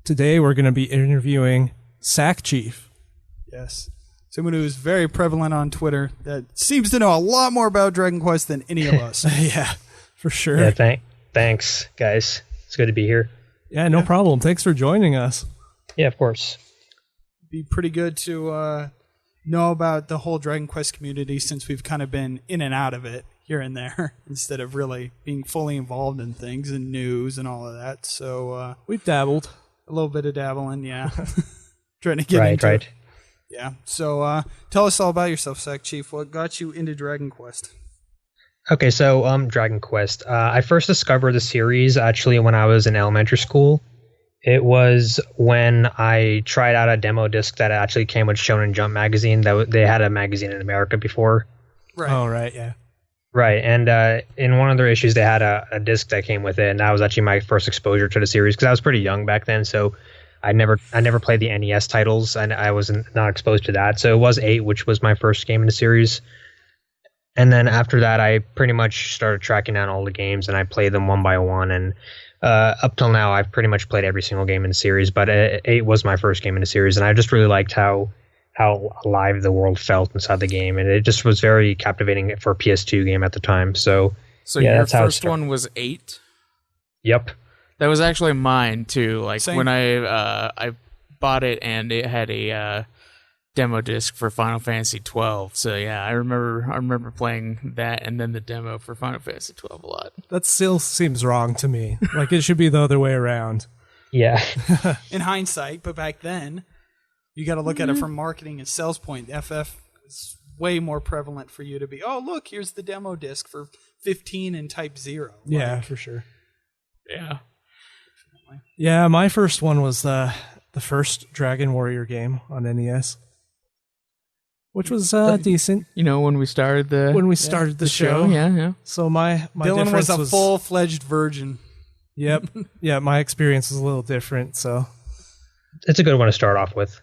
Today we're going to be interviewing Sackchief. Yes. Someone who is very prevalent on Twitter that seems to know a lot more about Dragon Quest than any of us. Yeah, for sure. Yeah, thanks, guys. It's good to be here. Yeah, no problem. Thanks for joining us. Yeah, of course. Be pretty good to know about the whole Dragon Quest community since we've kind of been in and out of it here and there instead of really being fully involved in things and news and all of that. So we've dabbled. A little bit of dabbling, yeah. Trying to get into it. Yeah. So tell us all about yourself, Sackchief. What got you into Dragon Quest? Okay, so Dragon Quest. I first discovered the series actually when I was in elementary school. It was when I tried out a demo disc that actually came with Shonen Jump magazine. They had a magazine in America before. Right. Oh, right, yeah. Right, and in one of their issues, they had a disc that came with it, and that was actually my first exposure to the series because I was pretty young back then. So I never played the NES titles, and I was not exposed to that. So it was 8, which was my first game in the series. And then after that, I pretty much started tracking down all the games, and I played them one by one. And up till now, I've pretty much played every single game in the series. But 8 was my first game in the series, and I just really liked how alive the world felt inside the game, and it just was very captivating for a PS2 game at the time. So yeah, your first one was 8? Yep. That was actually mine too. Like Same. when I bought it and it had a demo disc for Final Fantasy 12. So yeah, I remember playing that and then the demo for Final Fantasy 12 a lot. That still seems wrong to me. Like it should be the other way around. Yeah. In hindsight, but back then, you got to look at it from marketing and sales point. FF is way more prevalent for you to be, oh, look, here's the demo disc for 15 and type 0. Yeah, for sure. Yeah. Yeah, my first one was the first Dragon Warrior game on NES, which was decent. You know, when we started the show. Yeah. So my Dylan difference was a full-fledged virgin. Yep. Yeah, my experience was a little different, so. It's a good one to start off with.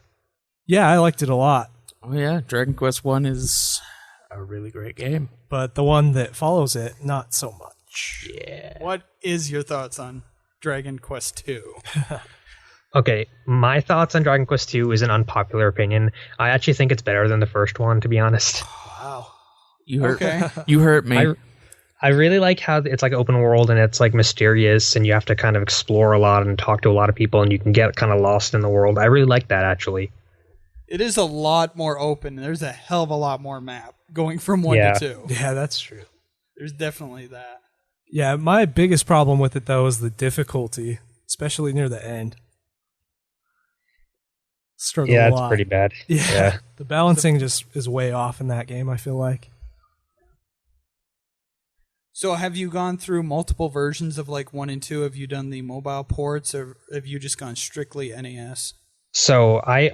Yeah, I liked it a lot. Oh yeah, Dragon Quest 1 is a really great game. But the one that follows it, not so much. Yeah. What is your thoughts on Dragon Quest 2? Okay, my thoughts on Dragon Quest 2 is an unpopular opinion. I actually think it's better than the first one, to be honest. Wow. You hurt. Okay. You hurt me. I really like how it's like open world and it's like mysterious and you have to kind of explore a lot and talk to a lot of people and you can get kind of lost in the world. I really like that, actually. It is a lot more open. There's a hell of a lot more map going from 1 to 2. Yeah, that's true. There's definitely that. Yeah, my biggest problem with it, though, is the difficulty, especially near the end. Struggle a lot. Yeah, it's pretty bad. Yeah. The balancing just is way off in that game, I feel like. So have you gone through multiple versions of like 1 and 2? Have you done the mobile ports or have you just gone strictly NES? So I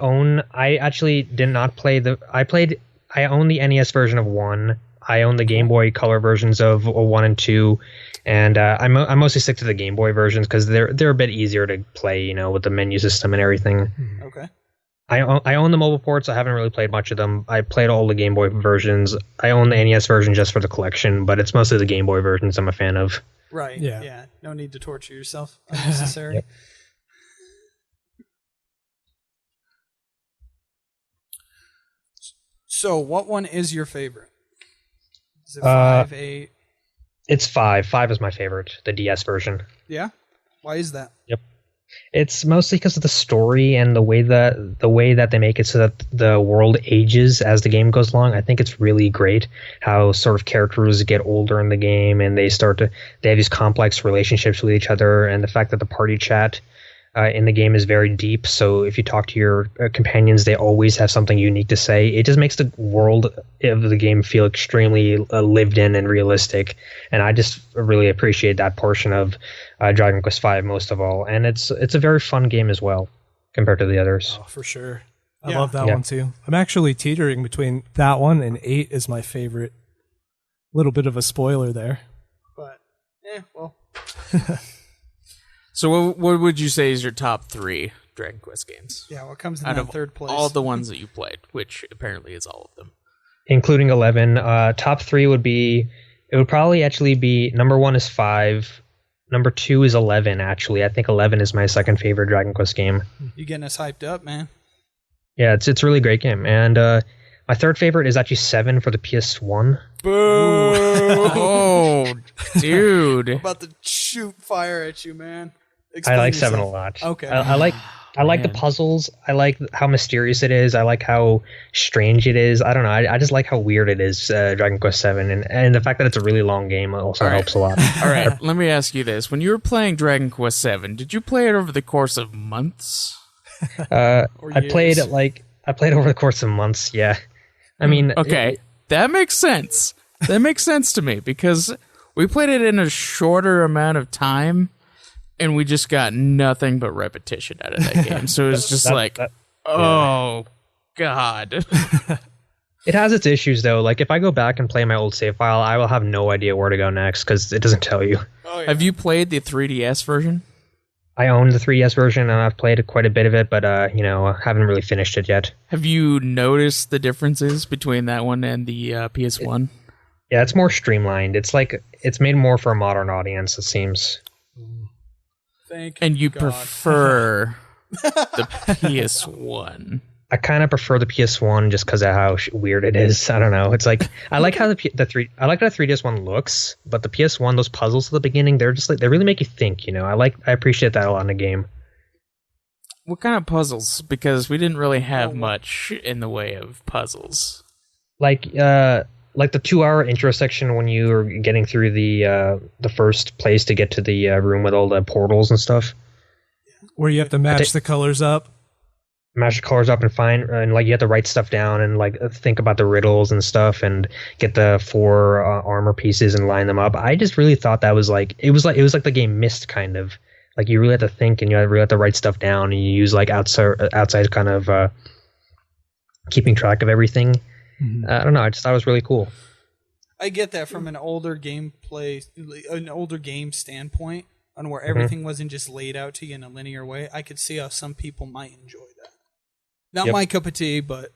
actually did not play I own the NES version of 1. I own the Game Boy Color versions of 1 and 2, and I mostly stick to the Game Boy versions because they're a bit easier to play, you know, with the menu system and everything. Okay. I own the mobile ports. I haven't really played much of them. I played all the Game Boy versions. I own the NES version just for the collection, but it's mostly the Game Boy versions I'm a fan of. Right. Yeah. Yeah. No need to torture yourself unnecessary. Yep. So what one is your favorite? Is it 5, 8? It's 5. 5 is my favorite, the DS version. Yeah? Why is that? Yep. It's mostly because of the story and the way that they make it so that the world ages as the game goes along. I think it's really great how sort of characters get older in the game and they have these complex relationships with each other, and the fact that the party chat in the game is very deep. So if you talk to your companions, they always have something unique to say. It just makes the world of the game feel extremely lived in and realistic. And I just really appreciate that portion of Dragon Quest V most of all. And it's a very fun game as well compared to the others. Oh, for sure. I love that one too. I'm actually teetering between that one and 8 is my favorite. Little bit of a spoiler there. But, well. So what would you say is your top 3 Dragon Quest games? Yeah, what comes in out that of third place? all the ones that you played, which apparently is all of them. Including 11. Top 3 would probably actually be, number 1 is 5. Number 2 is 11, actually. I think 11 is my second favorite Dragon Quest game. You getting us hyped up, man. Yeah, it's a really great game. And my third favorite is actually 7 for the PS1. Boo! Oh, dude. I'm about to shoot fire at you, man. I Explain like yourself. 7 a lot. Okay. I like the Man. puzzles. I like how mysterious it is. I like how strange it is. I don't know. I just like how weird it is, Dragon Quest 7. And the fact that it's a really long game also helps a lot. All right, let me ask you this. When you were playing Dragon Quest 7, did you play it over the course of months? I years. played over the course of months, yeah. I mean, Okay, that makes sense. That makes sense to me because we played it in a shorter amount of time and we just got nothing but repetition out of that game. So it was just oh, God. It has its issues, though. Like, if I go back and play my old save file, I will have no idea where to go next because it doesn't tell you. Oh, yeah. Have you played the 3DS version? I own the 3DS version, and I've played quite a bit of it, but, I haven't really finished it yet. Have you noticed the differences between that one and the PS1? Yeah, it's more streamlined. It's made more for a modern audience, it seems. Thank And you God. prefer the PS1. I kind of prefer the PS1 just because of how weird it is. I don't know. It's like I like how I like how the 3DS one looks, but the PS1, those puzzles at the beginning, they're just they really make you think. I appreciate that a lot in a game. What kind of puzzles? Because we didn't really have much in the way of puzzles. Like the 2-hour intro section when you were getting through the first place to get to the room with all the portals and stuff. Where you have to match the colors up. Match the colors up and find, and like you have to write stuff down and like think about the riddles and stuff and get the 4 armor pieces and line them up. I just really thought that was like it was like the game Myst kind of. Like you really have to think and you really have to write stuff down and you use like outside kind of keeping track of everything. Mm-hmm. I don't know. I just thought it was really cool. I get that from an older game standpoint, on where everything wasn't just laid out to you in a linear way. I could see how some people might enjoy that. Not my cup of tea, but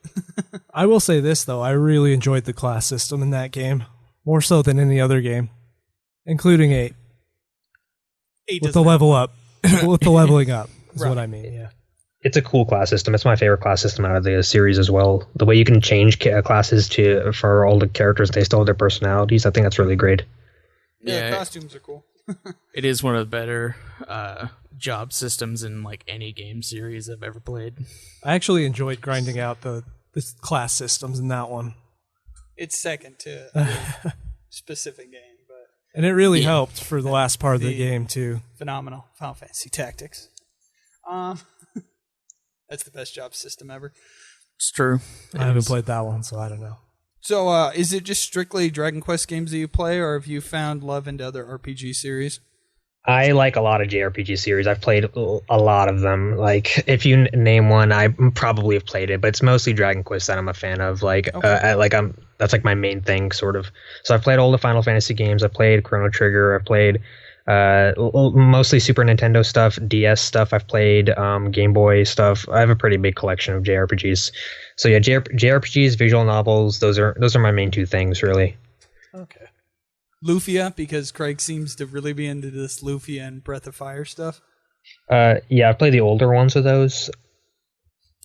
I will say this though, I really enjoyed the class system in that game, more so than any other game, including 8. With the level up, with the leveling up is what I mean. Yeah. It's a cool class system. It's my favorite class system out of the series as well. The way you can change classes for all the characters, they still have their personalities. I think that's really great. yeah, costumes are cool. It is one of the better job systems in like any game series I've ever played. I actually enjoyed grinding out the class systems in that one. It's second to a specific game, but And it really helped for the last part of the game too. phenomenal. Final Fantasy Tactics. That's the best job system ever. It's true. I haven't played that one, so I don't know. So, is it just strictly Dragon Quest games that you play, or have you found love into other RPG series? I like a lot of JRPG series. I've played a lot of them. Like, if you name one, I probably have played it, but it's mostly Dragon Quest that I'm a fan of. Like, that's like my main thing, sort of. So I've played all the Final Fantasy games. I've played Chrono Trigger. I've played mostly Super Nintendo stuff, DS stuff. I've played Game Boy stuff. I have a pretty big collection of JRPGs. So yeah, JRPGs, visual novels. Those are my main 2 things, really. Okay. Lufia, because Craig seems to really be into this Lufia and Breath of Fire stuff. Yeah, I've played the older ones of those.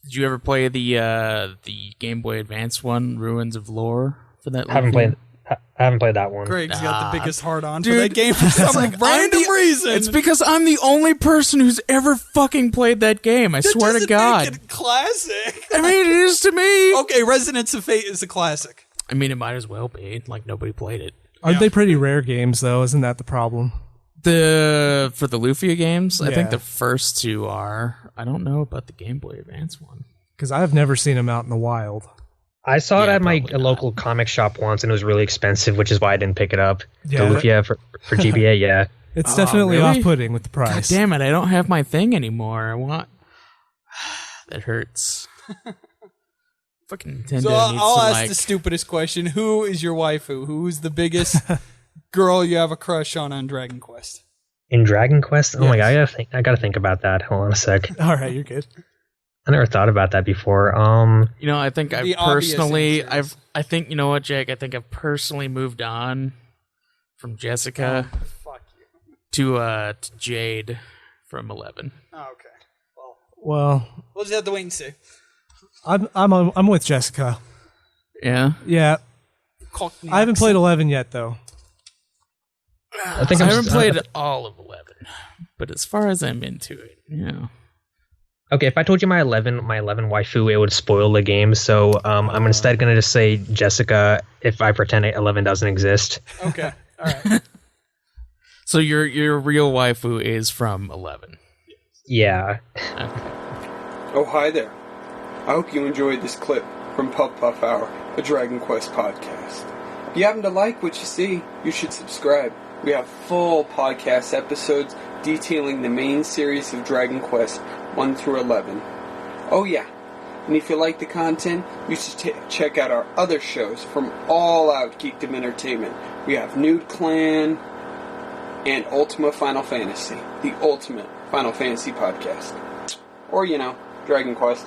Did you ever play the Game Boy Advance one, Ruins of Lore, for that? I haven't played that one. Craig's got the biggest heart on for that game for some random reason. It's because I'm the only person who's ever fucking played that game. I swear to doesn't God. make it classic. I mean, it is to me. Okay, Resonance of Fate is a classic. I mean, it might as well be. Like, nobody played it. Aren't they pretty rare games, though? Isn't that the problem? For the Lufia games, I think Yeah. the first 2 are. I don't know about the Game Boy Advance one. Because I've never seen them out in the wild. I saw it Yeah, at my probably not. local comic shop once, and it was really expensive, which is why I didn't pick it up. Yeah, The Lufia for GBA, yeah. It's Oh, definitely really? off-putting with the God price. damn it, I don't have my thing anymore. I want... That hurts. Fucking Nintendo So needs I'll to, ask like... the stupidest question. Who is your waifu? Who's the biggest girl you have a crush on Dragon Quest? In Dragon Quest? Oh my god, Yes. I gotta think about that. Hold on a sec. All right, you're good. I never thought about that before. You know, I think I've The obvious personally... answers. I think, you know what, Jake? I think I've personally moved on from Jessica. Fuck you. to Jade from 11. Oh, okay. Well, We'll just have to wait and see. I'm with Jessica. Yeah. Yeah, Cockney I haven't played accent. 11 yet though. I think I haven't played all of 11, but as far as I'm into it, Okay, if I told you my 11 waifu, it would spoil the game. So I'm instead going to just say Jessica if I pretend 11 doesn't exist. Okay. All right. So your real waifu is from 11. Yeah. Oh, hi there. I hope you enjoyed this clip from Puff Puff Hour, a Dragon Quest podcast. If you happen to like what you see, you should subscribe. We have full podcast episodes detailing the main series of Dragon Quest 1 through 11. Oh yeah, and if you like the content, you should check out our other shows from All Out Geekdom Entertainment. We have Nude Clan and Ultima Final Fantasy, the ultimate Final Fantasy podcast. Or, Dragon Quest.